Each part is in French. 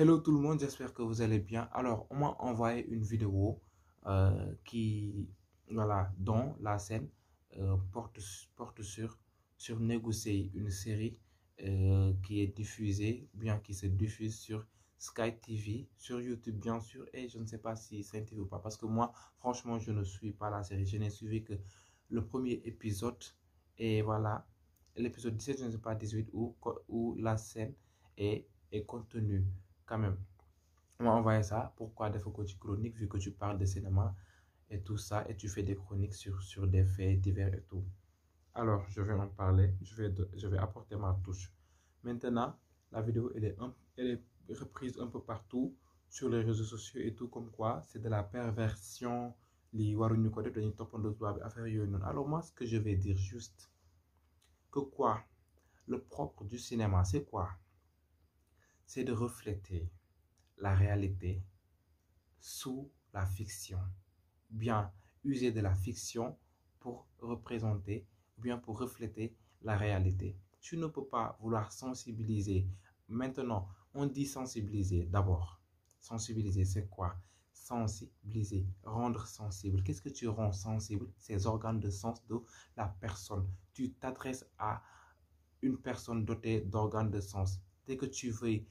Hello tout le monde, j'espère que vous allez bien. Alors, on m'a envoyé une vidéo dont la scène porte sur négocier une série qui est diffusée, bien qui se diffuse sur Sky TV, sur YouTube bien sûr, et je ne sais pas si c'est TV ou pas, parce que moi, franchement, je ne suis pas la série. Je n'ai suivi que le premier épisode, et voilà, l'épisode 17, je ne sais pas, 18, où la scène est contenue quand même. On m'a envoyé ça. Pourquoi des fois chronique, vu que tu parles de cinéma et tout ça, et tu fais des chroniques sur des faits divers et tout. Alors, je vais en parler. Je vais apporter ma touche. Maintenant, la vidéo, elle est reprise un peu partout sur les réseaux sociaux et tout, comme quoi c'est de la perversion. Alors, moi, ce que je vais dire juste, que quoi? Le propre du cinéma, c'est quoi? C'est de refléter la réalité sous la fiction. Bien user de la fiction pour représenter, bien pour refléter la réalité. Tu ne peux pas vouloir sensibiliser. Maintenant, on dit sensibiliser d'abord. Sensibiliser, c'est quoi? Sensibiliser, rendre sensible. Qu'est-ce que tu rends sensible? Ces organes de sens de la personne. Tu t'adresses à une personne dotée d'organes de sens. Dès que tu veux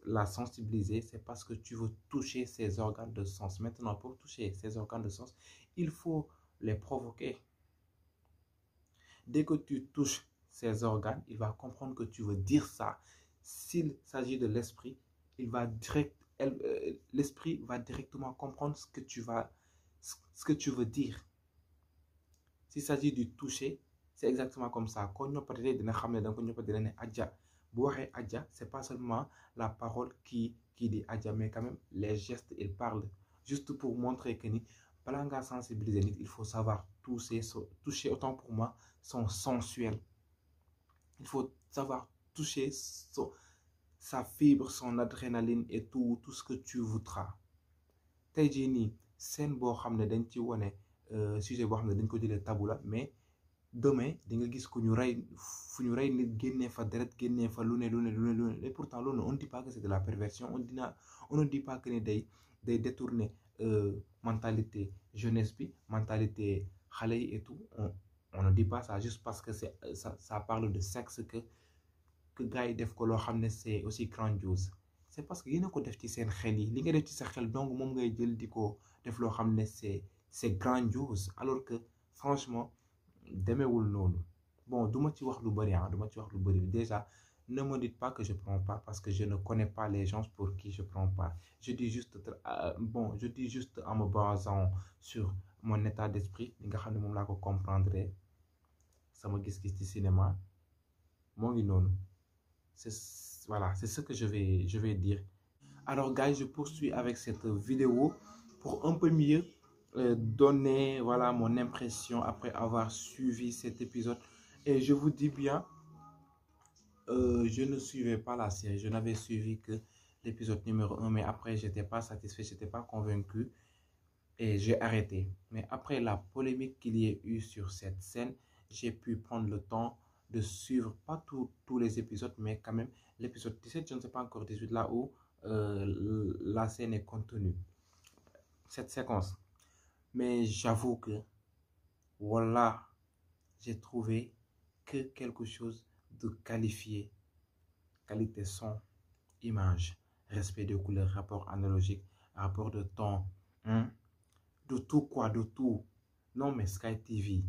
la sensibiliser, c'est parce que tu veux toucher ses organes de sens. Maintenant, pour toucher ses organes de sens, il faut les provoquer. Dès que tu touches ses organes, il va comprendre que tu veux dire ça. S'il s'agit de l'esprit, l'esprit va directement comprendre ce que tu veux dire. S'il s'agit du toucher, c'est exactement comme ça. Quand on parle de adja, c'est pas seulement la parole qui dit adja, mais quand même les gestes, ils parlent. Juste pour montrer que ni balanga sensibiliser, il faut savoir toucher, autant pour moi, son sensuel. Il faut savoir toucher sa fibre, son adrénaline et tout ce que tu voudras. Tey jii nii scène boo xam ne dañ ci wane sujet boo xam ne dañ ko jëlee tabou la, mais demain di nga gis fu ñu rey nit génnee fa deret génnee fa lu ne et pourtant loolu on ne dit pas que c'est de la perversion, on ne dit pas que ne day détourner mentalité jeunesse bi, mentalité xale yi et tout, on ne dit pas ça juste parce que ça parle de sexe que gars yi def ko loo xam ne c'est aussi grandiose. C'est parce que yéen a ko def ci seen xel yi li nga def ci sa xel donc moom ngay jël di ko def loo xam ne c'est grandiose, alors que franchement demeewul noonu. Bon, duma ci wax lu bëri duma ci wax lu bëri. Déjà, ne me dites pas que je prends part parce que je ne connais pas les gens pour qui je prends part. Je dis juste en me basant sur mon état d'esprit li nga xam ne moom laa ko comprendre sama gis-gis ci cinéma moo ngi noonu. Voilà, c'est ce que je vais dire. Alors, guys, je poursuis avec cette vidéo pour un peu mieux donner voilà, mon impression après avoir suivi cet épisode. Et je vous dis bien, je ne suivais pas la série. Je n'avais suivi que l'épisode numéro 1, mais après, je n'étais pas satisfait, je n'étais pas convaincu et j'ai arrêté. Mais après la polémique qu'il y a eu sur cette scène, j'ai pu prendre le temps de suivre, pas tous les épisodes, mais quand même l'épisode 17, je ne sais pas encore 18, là où la scène est contenue, cette séquence. Mais j'avoue que, voilà, j'ai trouvé que quelque chose de qualifié. Qualité son, image, respect de couleurs, rapport analogique, rapport de temps, de tout quoi, de tout. Non mais Sky TV,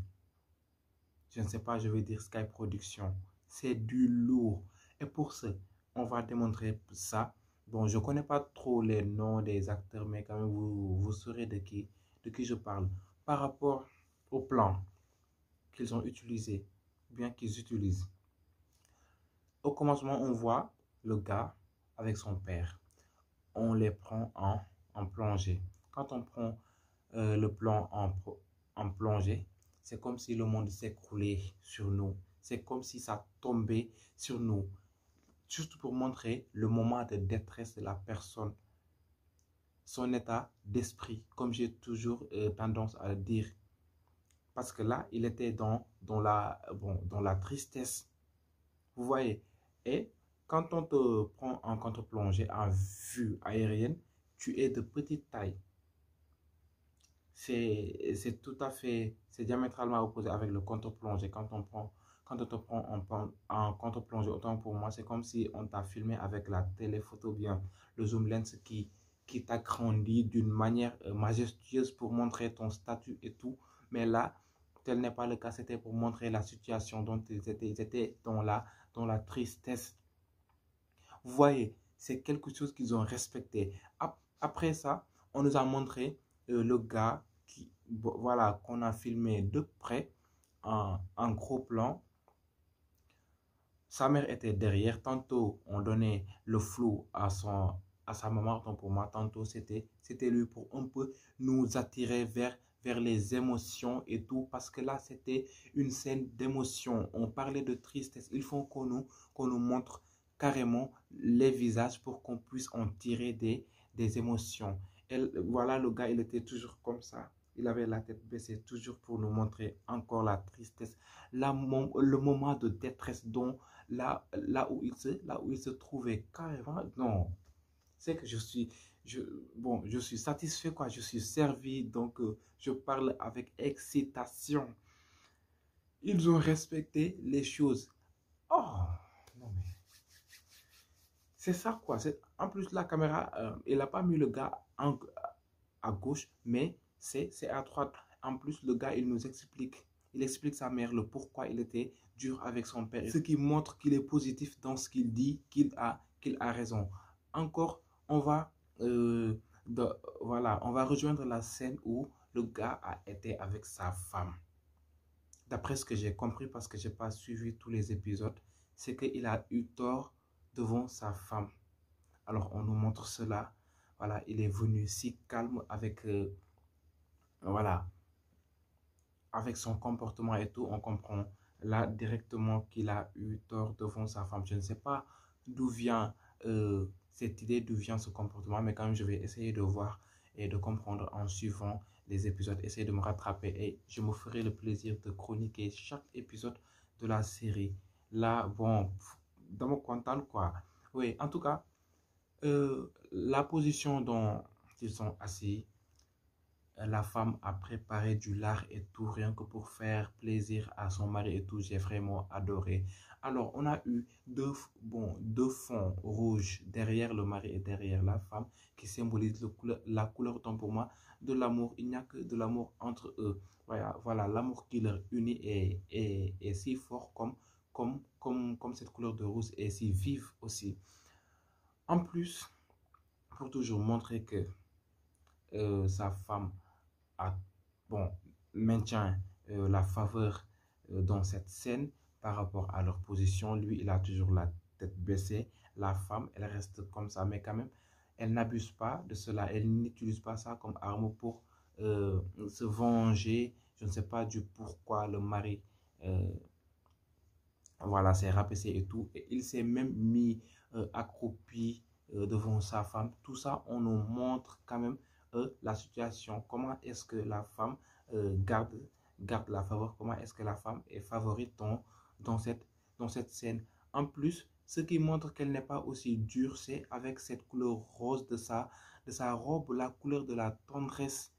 je ne sais pas, je vais dire Sky Production, c'est du lourd. Et pour ce, on va démontrer ça. Bon, je ne connais pas trop les noms des acteurs, mais quand même, vous saurez de qui je parle. Par rapport au plan qu'ils ont utilisé, bien qu'ils utilisent. Au commencement, on voit le gars avec son père. On les prend en plongée. Quand on prend le plan en plongée, c'est comme si le monde s'écroulait sur nous. C'est comme si ça tombait sur nous. Juste pour montrer le moment de détresse de la personne, son état d'esprit, comme j'ai toujours tendance à le dire. Parce que là, il était dans la tristesse. Vous voyez. Et Quand on te prend en contre-plongée en vue aérienne, tu es de petite taille. C'est tout à fait, c'est diamétralement opposé avec le contre-plongée. Quand on te prend en contre-plongée, autant pour moi, c'est comme si on t'a filmé avec la téléphoto, bien le zoom lens qui t'agrandit d'une manière majestueuse pour montrer ton statut et tout. Mais là, tel n'est pas le cas, c'était pour montrer la situation dont ils étaient dans la tristesse. Vous voyez, c'est quelque chose qu'ils ont respecté. Après ça, on nous a montré le gars voilà, qu'on a filmé de près en gros plan. Sa mère était derrière. Tantôt, on donnait le flou à sa maman. Donc pour moi, tantôt, c'était lui pour un peu nous attirer vers les émotions et tout. Parce que là, c'était une scène d'émotion. On parlait de tristesse. Il faut qu'on nous montre carrément les visages pour qu'on puisse en tirer des émotions. Et voilà, le gars, il était toujours comme ça. Il avait la tête baissée, toujours pour nous montrer encore la tristesse. Le moment de détresse dont là où il se trouvait carrément. Non, c'est que je suis satisfait, quoi. Je suis servi, donc je parle avec excitation. Ils ont respecté les choses. Oh, non mais c'est ça, quoi. En plus, la caméra, il n'a pas mis le gars à gauche, mais c'est à droite. En plus, le gars, il explique sa mère le pourquoi il était dur avec son père. Ce qui montre qu'il est positif dans ce qu'il dit, qu'il a raison. Encore, on va, voilà, on va rejoindre la scène où le gars a été avec sa femme. D'après ce que j'ai compris, parce que je n'ai pas suivi tous les épisodes, c'est qu'il a eu tort devant sa femme. Alors, on nous montre cela. Voilà, il est venu si calme avec, voilà, avec son comportement et tout. On comprend là directement qu'il a eu tort devant sa femme. Je ne sais pas d'où vient cette idée, d'où vient ce comportement, mais quand même, je vais essayer de voir et de comprendre en suivant les épisodes, essayer de me rattraper et je me ferai le plaisir de chroniquer chaque épisode de la série. Là, bon, dans mon content, quoi. Oui, en tout cas, la position dont ils sont assis, la femme a préparé du lard et tout, rien que pour faire plaisir à son mari et tout, j'ai vraiment adoré. Alors, on a eu deux fonds rouges derrière le mari et derrière la femme qui symbolisent la couleur, autant pour moi, de l'amour. Il n'y a que de l'amour entre eux. Voilà, l'amour qui leur unit est si fort comme cette couleur de rouge est si vive aussi. En plus, pour toujours montrer que sa femme a, bon, maintient la faveur dans cette scène par rapport à leur position. Lui, il a toujours la tête baissée. La femme, elle reste comme ça, mais quand même, elle n'abuse pas de cela. Elle n'utilise pas ça comme arme pour se venger. Je ne sais pas du pourquoi le mari voilà, s'est rabaissé et tout. Et il s'est même mis accroupi devant sa femme. Tout ça, on nous montre quand même la situation. Comment est-ce que la femme garde la faveur? Comment est-ce que la femme est favorite dans cette scène? En plus, ce qui montre qu'elle n'est pas aussi dure, c'est avec cette couleur rose de sa robe, la couleur de la tendresse,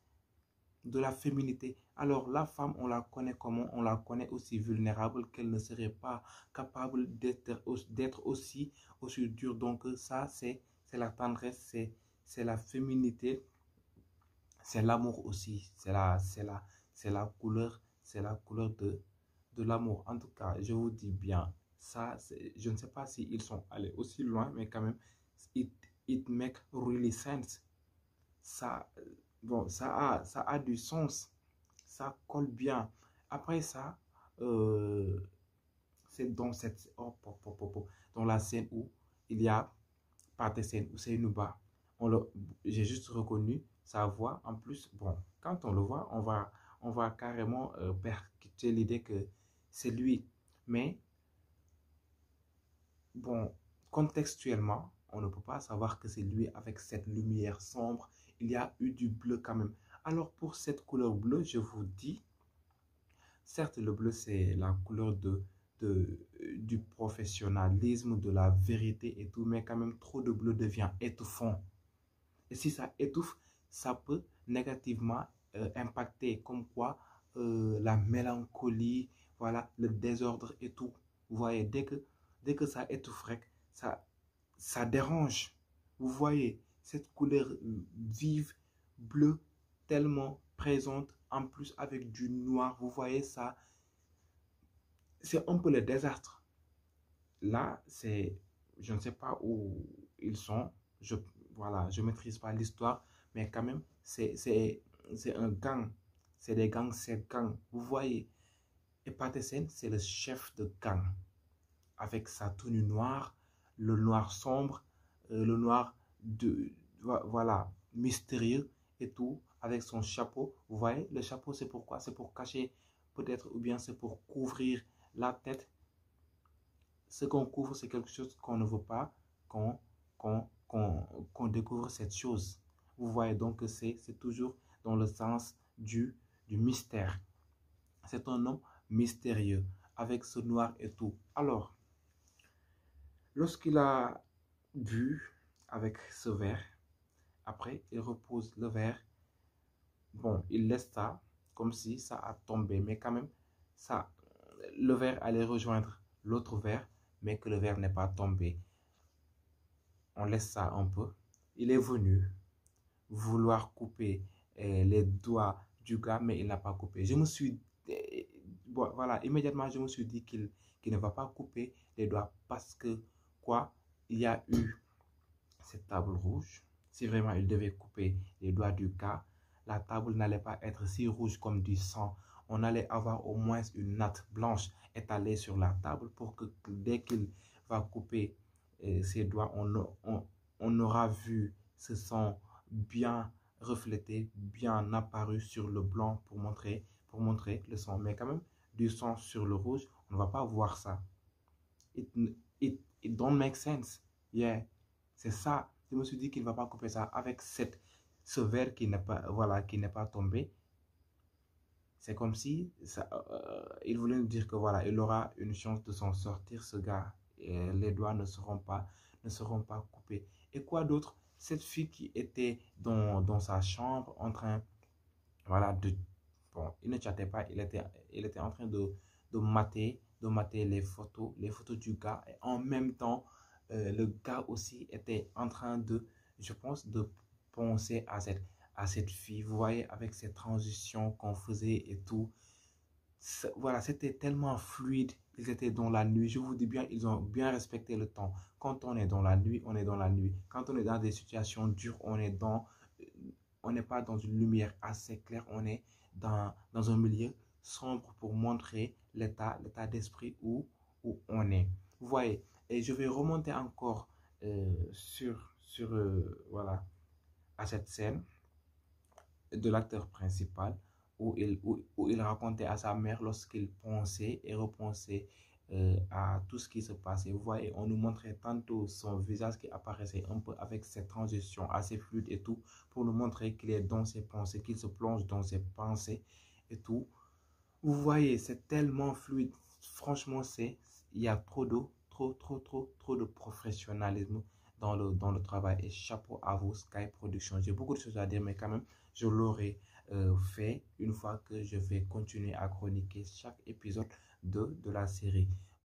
de la féminité. Alors la femme, on la connaît comment? On la connaît aussi vulnérable qu'elle ne serait pas capable d'être aussi dure. Donc ça, c'est la tendresse, c'est la féminité, c'est l'amour aussi. C'est la couleur de l'amour. En tout cas, je vous dis bien, ça, je ne sais pas s'ils sont allés aussi loin, mais quand même, it make really sense. Ça, bon, ça a du sens, ça colle bien. Après ça, c'est dans dans la scène où il y a pas de scène où c'est une bas. J'ai juste reconnu sa voix. En plus, bon, quand on le voit, on va carrément percuter l'idée que c'est lui. Mais bon, contextuellement, on ne peut pas savoir que c'est lui avec cette lumière sombre. Il y a eu du bleu quand même. Alors pour cette couleur bleue, je vous dis, certes le bleu c'est la couleur du professionnalisme, de la vérité et tout, mais quand même trop de bleu devient étouffant. Et si ça étouffe, ça peut négativement impacter comme quoi la mélancolie, voilà, le désordre et tout. Vous voyez, dès que ça étouffe, ça dérange. Vous voyez, cette couleur vive, bleue, tellement présente, en plus avec du noir, vous voyez ça, c'est un peu le désastre. Là, je ne sais pas où ils sont, voilà, je ne maîtrise pas l'histoire, mais quand même, c'est un gang, c'est des gangs, c'est gang. Vous voyez, et Patterson, c'est le chef de gang, avec sa tenue noire, le noir sombre, le noir voilà, mystérieux et tout, avec son chapeau. Vous voyez, le chapeau, c'est pourquoi? C'est pour cacher, peut-être, ou bien c'est pour couvrir la tête. Ce qu'on couvre, c'est quelque chose qu'on ne veut pas qu'on découvre cette chose. Vous voyez, donc c'est toujours dans le sens du mystère. C'est un homme mystérieux, avec ce noir et tout. Alors, lorsqu'il a bu avec ce verre, après, il repose le verre. Bon, il laisse ça comme si ça a tombé, mais quand même, le verre allait rejoindre l'autre verre, mais que le verre n'est pas tombé. On laisse ça un peu. Il est venu vouloir couper les doigts du gars, mais il n'a pas coupé. Voilà, immédiatement, je me suis dit qu'il ne va pas couper les doigts parce que, quoi, il y a eu cette table rouge. Si vraiment il devait couper les doigts du gars, la table n'allait pas être si rouge comme du sang. On allait avoir au moins une natte blanche étalée sur la table pour que dès qu'il va couper ses doigts, on aura vu ce sang bien reflété, bien apparu sur le blanc pour montrer le sang. Mais quand même, du sang sur le rouge, on ne va pas voir ça. It don't make sense. Yeah. C'est ça. Je me suis dit qu'il ne va pas couper ça avec ce verre qui n'est pas, voilà, qui n'est pas tombé. C'est comme si il voulait nous dire que voilà, il aura une chance de s'en sortir, ce gars. Et les doigts ne seront pas coupés. Et quoi d'autre? Cette fille qui était dans sa chambre en train, voilà, bon, il ne chattait pas, il était en train de mater les photos du gars. Et en même temps, le gars aussi était en train de, je pense, de penser à cette fille. Vous voyez, avec ces transitions qu'on faisait et tout. Voilà, c'était tellement fluide. Ils étaient dans la nuit. Je vous dis bien, ils ont bien respecté le temps. Quand on est dans la nuit, on est dans la nuit. Quand on est dans des situations dures, on n'est pas dans une lumière assez claire. On est dans un milieu sombre pour montrer l'état d'esprit où on est. Vous voyez, et je vais remonter encore voilà, à cette scène de l'acteur principal où il racontait à sa mère lorsqu'il pensait et repensait à tout ce qui se passait. Vous voyez, on nous montrait tantôt son visage qui apparaissait un peu avec cette transition assez fluide et tout, pour nous montrer qu'il est dans ses pensées, qu'il se plonge dans ses pensées et tout. Vous voyez, c'est tellement fluide. Franchement, il y a trop de professionnalisme dans le travail. Et chapeau à vous, Sky Production. J'ai beaucoup de choses à dire, mais quand même, je l'aurai fait une fois que je vais continuer à chroniquer chaque épisode de la série.